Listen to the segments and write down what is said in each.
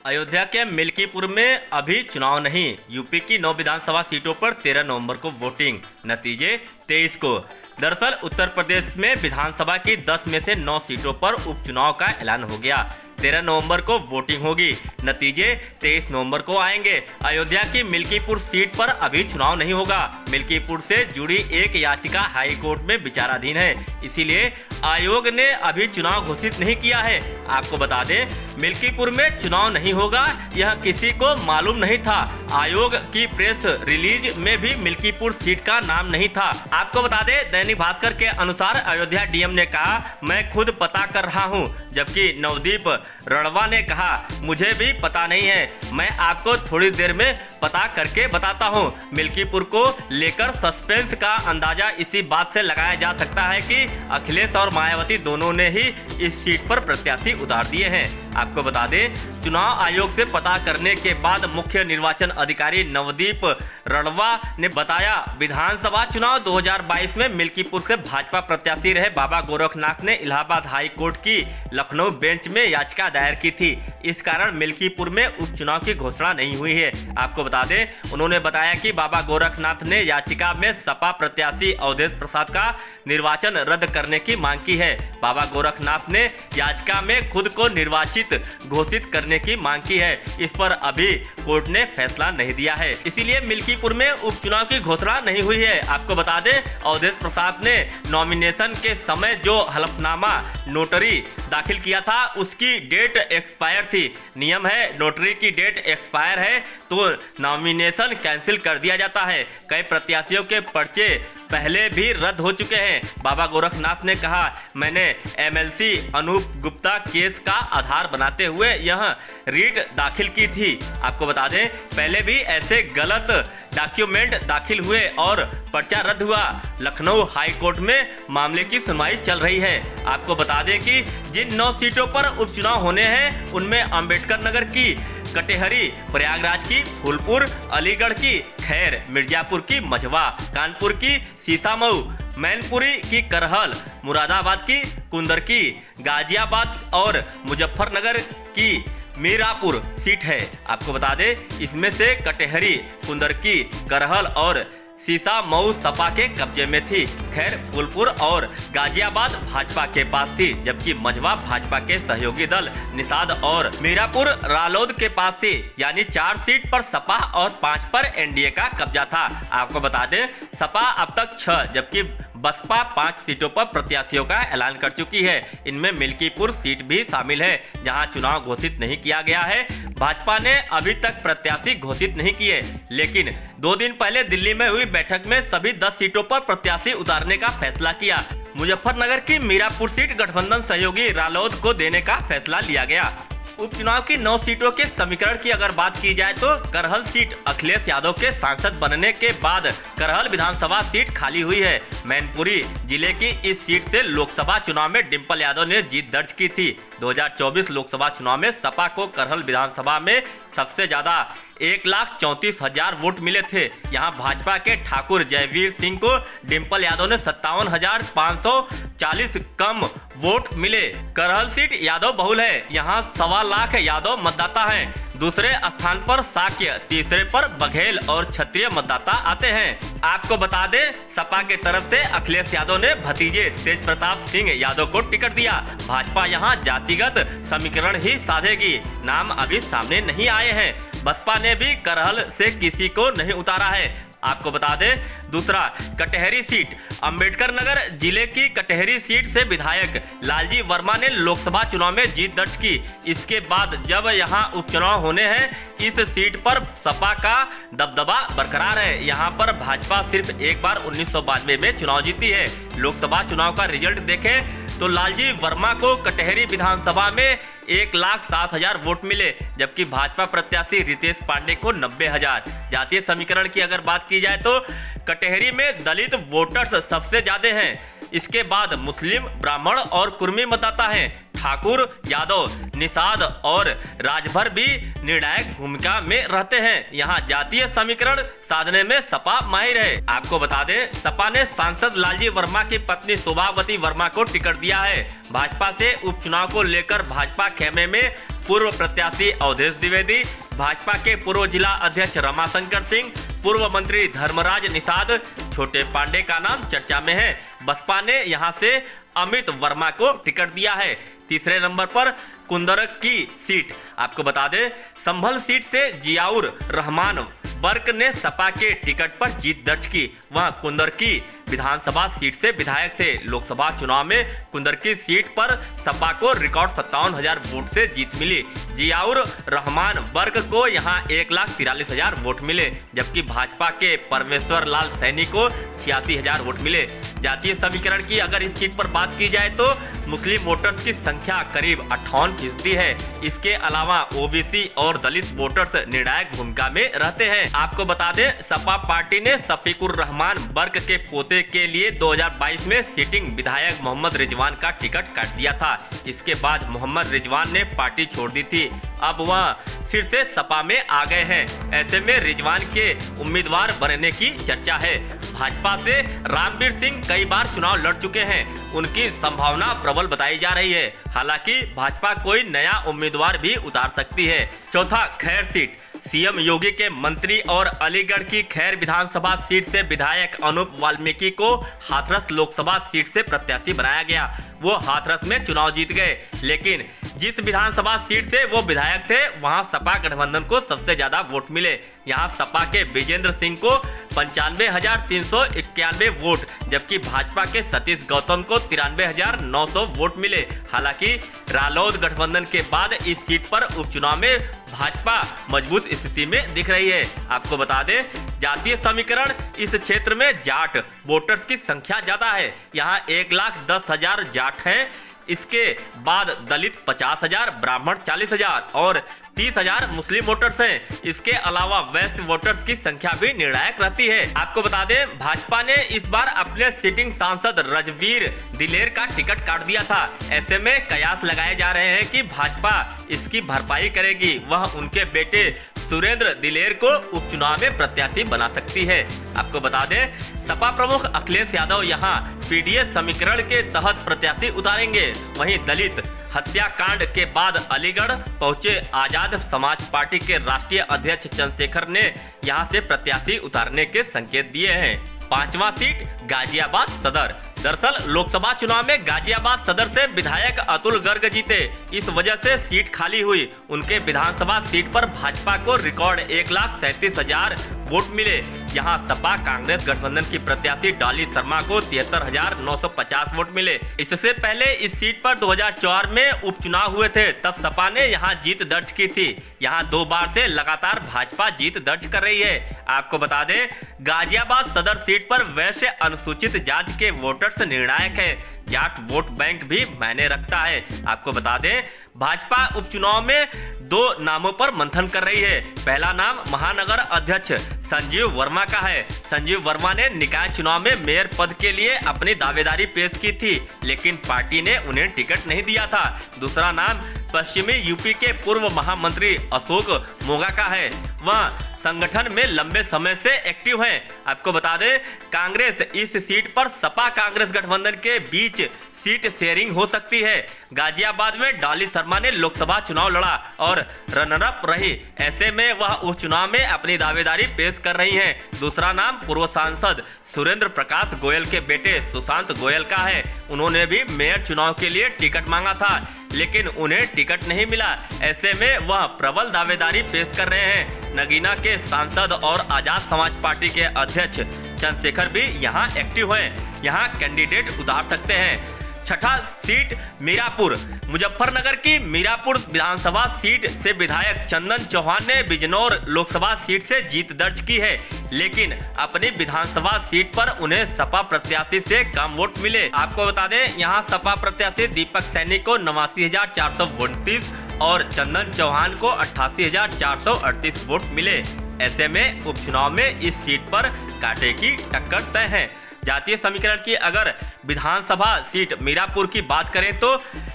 अयोध्या के मिल्कीपुर में अभी चुनाव नहीं। यूपी की 9 विधानसभा सीटों पर 13 नवंबर को वोटिंग, नतीजे 23 को। दरअसल उत्तर प्रदेश में विधानसभा की 10 में से 9 सीटों पर उपचुनाव का ऐलान हो गया। 13 नवंबर को वोटिंग होगी, नतीजे 23 नवंबर को आएंगे। अयोध्या की मिल्कीपुर सीट पर अभी चुनाव नहीं होगा। मिल्कीपुर से जुड़ी एक याचिका हाई कोर्ट में विचाराधीन है, इसीलिए आयोग ने अभी चुनाव घोषित नहीं किया है। आपको बता दें, मिल्कीपुर में चुनाव नहीं होगा, यह किसी को मालूम नहीं था। आयोग की प्रेस रिलीज में भी मिल्कीपुर सीट का नाम नहीं था। आपको बता दें, दैनिक भास्कर के अनुसार अयोध्या डीएम ने कहा, मैं खुद पता कर रहा हूं, जबकि नवदीप रणवा ने कहा, मुझे भी पता नहीं है, मैं आपको थोड़ी देर में पता करके बताता हूं। मिल्कीपुर को लेकर सस्पेंस का अंदाजा इसी बात से लगाया जा सकता है कि अखिलेश और मायावती दोनों ने ही इस सीट पर प्रत्याशी उतार दिए हैं। आपको बता दें, चुनाव आयोग से पता करने के बाद मुख्य निर्वाचन अधिकारी नवदीप रणवा ने बताया, विधानसभा चुनाव 2022 में मिल्कीपुर से भाजपा प्रत्याशी रहे बाबा गोरखनाथ ने इलाहाबाद हाई कोर्ट की लखनऊ बेंच में याचिका दायर की थी। इस कारण मिल्कीपुर में उपचुनाव की घोषणा नहीं हुई है। आपको बता दें, उन्होंने बताया कि बाबा गोरखनाथ ने याचिका में सपा प्रत्याशी अवधेश प्रसाद का निर्वाचन रद्द करने की मांग की है। बाबा गोरखनाथ ने याचिका में खुद को निर्वाचित घोषित करने की मांग की है। इस पर अभी कोर्ट ने फैसला नहीं दिया है, इसीलिए मिल्कीपुर में उपचुनाव की घोषणा नहीं हुई है। आपको बता दें, अवधेश प्रसाद ने नॉमिनेशन के समय जो हलफनामा नोटरी दाखिल किया था, उसकी डेट एक्सपायर थी। नियम है, नोटरी की डेट एक्सपायर है तो नॉमिनेशन कैंसिल कर दिया जाता है। कई प्रत्याशियों के पर्चे पहले भी रद्द हो चुके हैं। बाबा गोरखनाथ ने कहा, मैंने एमएलसी अनूप गुप्ता केस का आधार बनाते हुए यह रीट दाखिल की थी। आपको बता दें, पहले भी ऐसे गलत डॉक्यूमेंट दाखिल हुए और पर्चा रद्द हुआ। लखनऊ हाई कोर्ट में मामले की सुनवाई चल रही है। आपको बता दें कि जिन 9 सीटों पर उपचुनाव होने हैं, उनमें अंबेडकर नगर की कटेहरी, प्रयागराज की फूलपुर, अलीगढ़ की खैर, मिर्जापुर की मझवा, कानपुर की सीसामऊ, मैनपुरी की करहल, मुरादाबाद की कुंदरकी, गाजियाबाद और मुजफ्फरनगर की मीरापुर सीट है। आपको बता दें, इसमें से कटेहरी, कुंदरकी, करहल और सीसामऊ सपा के कब्जे में थी। खैर, फूलपुर और गाजियाबाद भाजपा के पास थी, जबकि मझवा भाजपा के सहयोगी दल निषाद और मीरापुर रालोद के पास थी। यानी 4 सीट पर सपा और 5 पर एनडीए का कब्जा था। आपको बता दें, सपा अब तक 6 जबकि बसपा 5 सीटों पर प्रत्याशियों का ऐलान कर चुकी है। इनमें मिल्कीपुर सीट भी शामिल है, जहां चुनाव घोषित नहीं किया गया है। भाजपा ने अभी तक प्रत्याशी घोषित नहीं किए, लेकिन 2 दिन पहले दिल्ली में हुई बैठक में सभी 10 सीटों पर प्रत्याशी उतारने का फैसला किया। मुजफ्फरनगर की मीरापुर सीट गठबंधन सहयोगी रालोद को देने का फैसला लिया गया। उपचुनाव की 9 सीटों के समीकरण की अगर बात की जाए तो करहल सीट अखिलेश यादव के सांसद बनने के बाद करहल विधानसभा सीट खाली हुई है। मैनपुरी जिले की इस सीट से लोकसभा चुनाव में डिंपल यादव ने जीत दर्ज की थी। 2024 लोकसभा चुनाव में सपा को करहल विधानसभा में सबसे ज्यादा 1,34,000 वोट मिले थे। यहां भाजपा के ठाकुर जयवीर सिंह को डिंपल यादव ने 57,540 कम वोट मिले। करहल सीट यादव बहुल है, यहां 1.25 लाख यादव मतदाता हैं। दूसरे स्थान पर साक्य, तीसरे पर बघेल और क्षत्रिय मतदाता आते हैं। आपको बता दें, सपा के तरफ से अखिलेश यादव ने भतीजे तेज प्रताप सिंह यादव को टिकट दिया। भाजपा यहां जातिगत समीकरण ही साधेगी, नाम अभी सामने नहीं आए हैं। बसपा ने भी करहल से किसी को नहीं उतारा है। आपको बता दें, दूसरा कटेहरी सीट, अंबेडकर नगर जिले की कटेहरी सीट से विधायक लालजी वर्मा ने लोकसभा चुनाव में जीत दर्ज की। इसके बाद जब यहां उपचुनाव होने हैं, इस सीट पर सपा का दबदबा बरकरार है। यहां पर भाजपा सिर्फ एक बार 1992 में चुनाव जीती है। लोकसभा चुनाव का रिजल्ट देखें तो लालजी वर्मा को कटेहरी विधानसभा में 1,07,000 वोट मिले, जबकि भाजपा प्रत्याशी रितेश पांडे को 90,000। जातीय समीकरण की अगर बात की जाए तो कटेहरी में दलित वोटर्स सबसे ज्यादा हैं। इसके बाद मुस्लिम, ब्राह्मण और कुर्मी मतदाता हैं। ठाकुर, यादव, निषाद और राजभर भी निर्णायक भूमिका में रहते हैं। यहाँ जातीय समीकरण साधने में सपा माहिर है। आपको बता दें, सपा ने सांसद लालजी वर्मा की पत्नी शोभावती वर्मा को टिकट दिया है। भाजपा से उपचुनाव को लेकर भाजपा खेमे में पूर्व प्रत्याशी अवधेश द्विवेदी, भाजपा के पूर्व जिला अध्यक्ष रमाशंकर सिंह, पूर्व मंत्री धर्मराज निषाद, छोटे पांडे का नाम चर्चा में है। बसपा ने यहां से अमित वर्मा को टिकट दिया है। तीसरे नंबर पर कुंदरक की सीट, आपको बता दें संभल सीट से जियाउर रहमान बर्क ने सपा के टिकट पर जीत दर्ज की। वह कुंदरकी विधानसभा सीट से विधायक थे। लोकसभा चुनाव में कुंदरकी सीट पर सपा को रिकॉर्ड 57,000 वोट से जीत मिली। जियाउर रहमान बर्क को यहां 1,43,000 वोट मिले, जबकि भाजपा के परमेश्वर लाल सैनी को 86,000 वोट मिले। जातीय समीकरण की अगर इस सीट पर बात की जाए तो मुस्लिम वोटर्स की संख्या करीब 58% है। इसके अलावा ओबीसी और दलित वोटर्स निर्णायक भूमिका में रहते हैं। आपको बता दें सपा पार्टी ने शफीकुर रहमान बर्क के पोते के लिए 2022 में सिटिंग विधायक मोहम्मद रिजवान का टिकट काट दिया था। इसके बाद मोहम्मद रिजवान ने पार्टी छोड़ दी थी। अब वह फिर से सपा में आ गए हैं। ऐसे में रिजवान के उम्मीदवार बनने की चर्चा है। भाजपा से रामवीर सिंह कई बार चुनाव लड़ चुके हैं। उनकी संभावना प्रबल बताई जा रही है। हालांकि भाजपा कोई नया उम्मीदवार भी उतार सकती है। चौथा, खैर सीट। सीएम योगी के मंत्री और अलीगढ़ की खैर विधानसभा सीट से विधायक अनूप वाल्मीकि को हाथरस लोकसभा सीट से प्रत्याशी बनाया गया। वो हाथरस में चुनाव जीत गए, लेकिन जिस विधानसभा सीट से वो विधायक थे वहां सपा गठबंधन को सबसे ज्यादा वोट मिले। यहां सपा के विजेंद्र सिंह को 95,391 वोट, जबकि भाजपा के सतीश गौतम को 93,900 वोट मिले। हालांकि रालोद गठबंधन के बाद इस सीट पर उपचुनाव में भाजपा मजबूत स्थिति में दिख रही है। आपको बता दें जातीय समीकरण इस क्षेत्र में जाट वोटर्स की संख्या ज्यादा है। यहाँ 1,10,000 जाट हैं। इसके बाद दलित 50,000, ब्राह्मण 40,000 और 30,000 मुस्लिम वोटर्स हैं। इसके अलावा वैश्य वोटर्स की संख्या भी निर्णायक रहती है। आपको बता दें भाजपा ने इस बार अपने सिटिंग सांसद रजवीर दिलेर का टिकट काट दिया था। ऐसे में कयास लगाए जा रहे हैं कि भाजपा इसकी भरपाई करेगी। वह उनके बेटे सुरेंद्र दिलेर को उपचुनाव में प्रत्याशी बना सकती है। आपको बता दें सपा प्रमुख अखिलेश यादव यहां पीडीएस समीकरण के तहत प्रत्याशी उतारेंगे। वहीं दलित हत्याकांड के बाद अलीगढ़ पहुंचे आजाद समाज पार्टी के राष्ट्रीय अध्यक्ष चंद्रशेखर ने यहां से प्रत्याशी उतारने के संकेत दिए हैं। पांचवा सीट गाजियाबाद सदर। दरअसल लोकसभा चुनाव में गाजियाबाद सदर से विधायक अतुल गर्ग जीते। इस वजह से सीट खाली हुई। उनके विधानसभा सीट पर भाजपा को रिकॉर्ड 1,37,000 वोट मिले। यहां सपा कांग्रेस गठबंधन की प्रत्याशी डॉली शर्मा को 73,950 वोट मिले। इससे पहले इस सीट पर 2004 में उपचुनाव हुए थे, तब सपा ने यहां जीत दर्ज की थी। यहां 2 बार से लगातार भाजपा जीत दर्ज कर रही है। आपको बता दें गाजियाबाद सदर सीट पर वैश्य अनुसूचित जाति के वोटर्स निर्णायक है। जाट वोट बैंक भी मायने रखता है। आपको बता दें भाजपा उपचुनाव में 2 नामों पर मंथन कर रही है। पहला नाम महानगर अध्यक्ष संजीव वर्मा का है। संजीव वर्मा ने निकाय चुनाव में मेयर पद के लिए अपनी दावेदारी पेश की थी, लेकिन पार्टी ने उन्हें टिकट नहीं दिया था। दूसरा नाम पश्चिमी यूपी के पूर्व महामंत्री अशोक मोगा का है। वह संगठन में लंबे समय से एक्टिव हैं। आपको बता दें कांग्रेस इस सीट पर सपा कांग्रेस गठबंधन के बीच सीट शेयरिंग हो सकती है। गाजियाबाद में डॉली शर्मा ने लोकसभा चुनाव लड़ा और रनर-अप रही। ऐसे में वह उपचुनाव में अपनी दावेदारी पेश कर रही हैं। दूसरा नाम पूर्व सांसद सुरेंद्र प्रकाश गोयल के बेटे सुशांत गोयल का है। उन्होंने भी मेयर चुनाव के लिए टिकट मांगा था, लेकिन उन्हें टिकट नहीं मिला। ऐसे में वह प्रबल दावेदारी पेश कर रहे हैं। नगीना के सांसद और आजाद समाज पार्टी के अध्यक्ष चंद्रशेखर भी यहाँ एक्टिव हैं। यहाँ कैंडिडेट उतार सकते हैं। छठा सीट मीरापुर। मुजफ्फरनगर की मीरापुर विधानसभा सीट से विधायक चंदन चौहान ने बिजनौर लोकसभा सीट से जीत दर्ज की है, लेकिन अपनी विधानसभा सीट पर उन्हें सपा प्रत्याशी से कम वोट मिले। आपको बता दें यहाँ सपा प्रत्याशी दीपक सैनी को 89,429 और चंदन चौहान को 88,438 वोट मिले। ऐसे में उपचुनाव में इस सीट पर कांटे की टक्कर तय है। जातीय समीकरण की अगर विधानसभा सीट मीरापुर की बात करें तो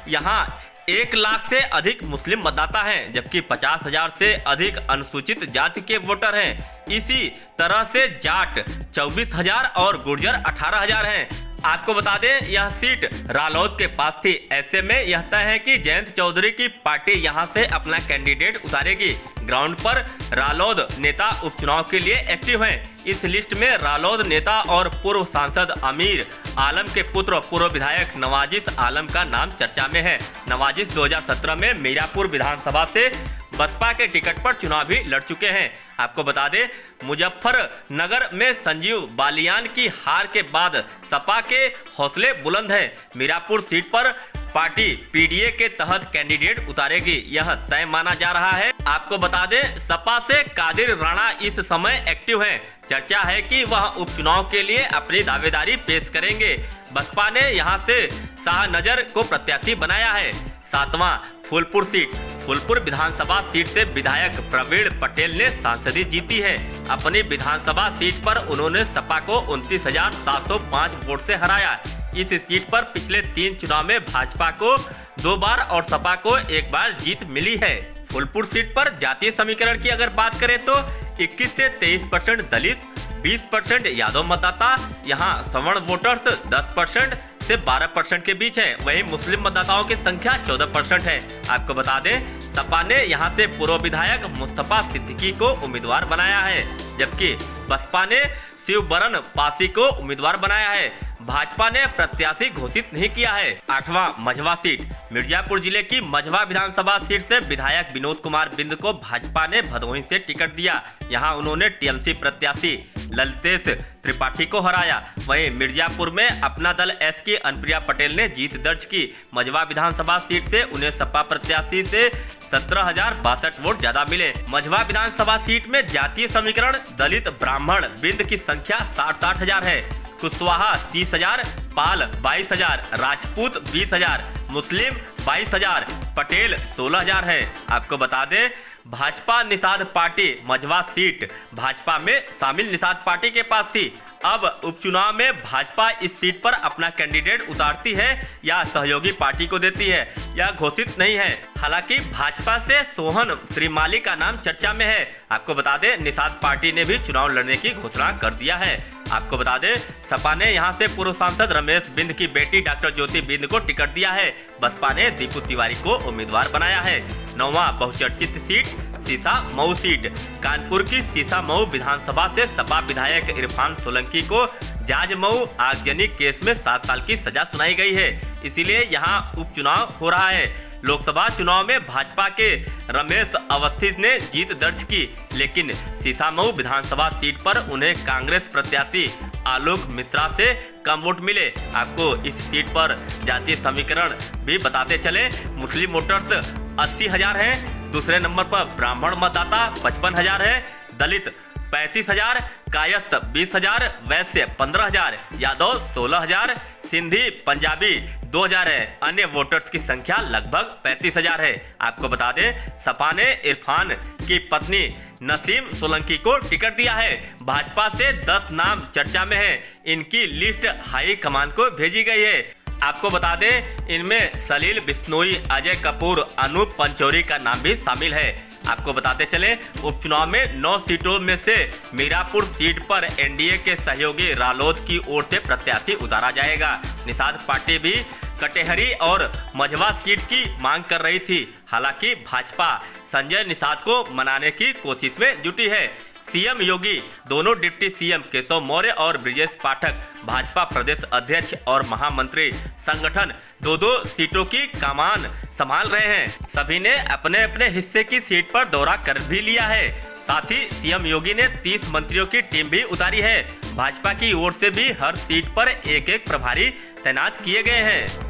यहाँ 1 लाख से अधिक मुस्लिम मतदाता हैं, जबकि 50,000 से अधिक अनुसूचित जाति के वोटर हैं। इसी तरह से जाट 24,000 और गुर्जर 18,000 हैं। आपको बता दें यह सीट रालोद के पास थी। ऐसे में यह तय है कि जयंत चौधरी की पार्टी यहां से अपना कैंडिडेट उतारेगी। ग्राउंड पर रालोद नेता उपचुनाव के लिए एक्टिव हैं। इस लिस्ट में रालोद नेता और पूर्व सांसद अमीर आलम के पुत्र पूर्व विधायक नवाजिश आलम का नाम चर्चा में है। नवाजिश 2017 में मीरापुर विधानसभा से बसपा के टिकट पर चुनाव भी लड़ चुके हैं। आपको बता दें मुजफ्फरनगर में संजीव बालियान की हार के बाद सपा के हौसले बुलंद हैं। मीरापुर सीट पर पार्टी पीडीए के तहत कैंडिडेट उतारेगी, यह तय माना जा रहा है। आपको बता दें सपा से कादिर राणा इस समय एक्टिव हैं। चर्चा है कि वह उपचुनाव के लिए अपनी दावेदारी पेश करेंगे। बसपा ने यहां से शाहनजर को प्रत्याशी बनाया है। 7वां फूलपुर सीट। फूलपुर विधानसभा सीट से विधायक प्रवीण पटेल ने सांसदी जीती है। अपनी विधानसभा सीट पर उन्होंने सपा को 29,705 वोट से हराया। इस सीट पर पिछले 3 चुनाव में भाजपा को 2 बार और सपा को 1 बार जीत मिली है। फूलपुर सीट पर जातीय समीकरण की अगर बात करें तो 21 से 23% दलित, 20% यादव मतदाता, यहाँ सवर्ण वोटर्स 10% से 12% के बीच है। वहीं मुस्लिम मतदाताओं की संख्या 14% है। आपको बता दें सपा ने यहां से पूर्व विधायक मुस्तफा सिद्दीकी को उम्मीदवार बनाया है, जबकि बसपा ने शिवबरन पासी को उम्मीदवार बनाया है। भाजपा ने प्रत्याशी घोषित नहीं किया है। 8वां मझवा सीट। मिर्जापुर जिले की मझवा विधानसभा सीट से विधायक विनोद कुमार बिंद को भाजपा ने भदोही से टिकट दिया। यहां उन्होंने टीएमसी प्रत्याशी ललतेश त्रिपाठी को हराया। वहीं मिर्जापुर में अपना दल एस की अनुप्रिया पटेल ने जीत दर्ज की। मझवा विधानसभा सीट से उन्हें सपा प्रत्याशी से 17,062 वोट ज्यादा मिले। मझवा विधानसभा सीट में जातीय समीकरण दलित ब्राह्मण बिंद की संख्या 60,000 है। कुशवाहा 30,000, पाल 22,000, राजपूत 20,000, मुस्लिम 22,000, पटेल 16,000 है। आपको बता दें भाजपा निषाद पार्टी मझवा सीट भाजपा में शामिल निषाद पार्टी के पास थी। अब उपचुनाव में भाजपा इस सीट पर अपना कैंडिडेट उतारती है या सहयोगी पार्टी को देती है, यह घोषित नहीं है। हालांकि भाजपा से सोहन श्रीमाली का नाम चर्चा में है। आपको बता दें निषाद पार्टी ने भी चुनाव लड़ने की घोषणा कर दिया है। आपको बता दें सपा ने यहां से पूर्व सांसद रमेश बिंद की बेटी डॉक्टर ज्योति बिंद को टिकट दिया है। बसपा ने दीपू तिवारी को उम्मीदवार बनाया है। 9वां बहुचर्चित सीट सीसा मऊ सीट। कानपुर की सीसा मऊ विधानसभा से सपा विधायक इरफान सोलंकी को जाज मऊ आगजनी केस में 7 साल की सजा सुनाई गई है, इसीलिए यहां उपचुनाव हो रहा है। लोकसभा चुनाव में भाजपा के रमेश अवस्थी ने जीत दर्ज की, लेकिन सीसामऊ विधानसभा सीट पर उन्हें कांग्रेस प्रत्याशी आलोक मिश्रा से कम वोट मिले। आपको इस सीट पर जातीय समीकरण भी बताते चले। मुस्लिम वोटर्स 80,000 हैं। दूसरे नंबर पर ब्राह्मण मतदाता 55,000 है, दलित 35,000, कायस्थ 20,000, वैश्य 15,000, यादव 16,000, सिंधी पंजाबी 2,000 है। अन्य वोटर्स की संख्या लगभग 35,000 है। आपको बता दें सपा ने इरफान की पत्नी नसीम सोलंकी को टिकट दिया है। भाजपा से 10 नाम चर्चा में है। इनकी लिस्ट हाई कमान को भेजी गई है। आपको बता दें इनमें सलील बिश्नोई, अजय कपूर, अनूप पंचौरी का नाम भी शामिल है। आपको बताते चले उपचुनाव में 9 सीटों में से मीरापुर सीट पर एनडीए के सहयोगी रालोद की ओर से प्रत्याशी उतारा जाएगा। निषाद पार्टी भी कटेहरी और मझवा सीट की मांग कर रही थी। हालांकि भाजपा संजय निषाद को मनाने की कोशिश में जुटी है। सीएम योगी, दोनों डिप्टी सीएम केशव मौर्य और ब्रिजेश पाठक भाजपा प्रदेश अध्यक्ष और महामंत्री संगठन 2-2 सीटों की कमान संभाल रहे हैं। सभी ने अपने अपने हिस्से की सीट पर दौरा कर भी लिया है। साथ ही सीएम योगी ने 30 मंत्रियों की टीम भी उतारी है। भाजपा की ओर से भी हर सीट पर एक-एक प्रभारी तैनात किए गए हैं।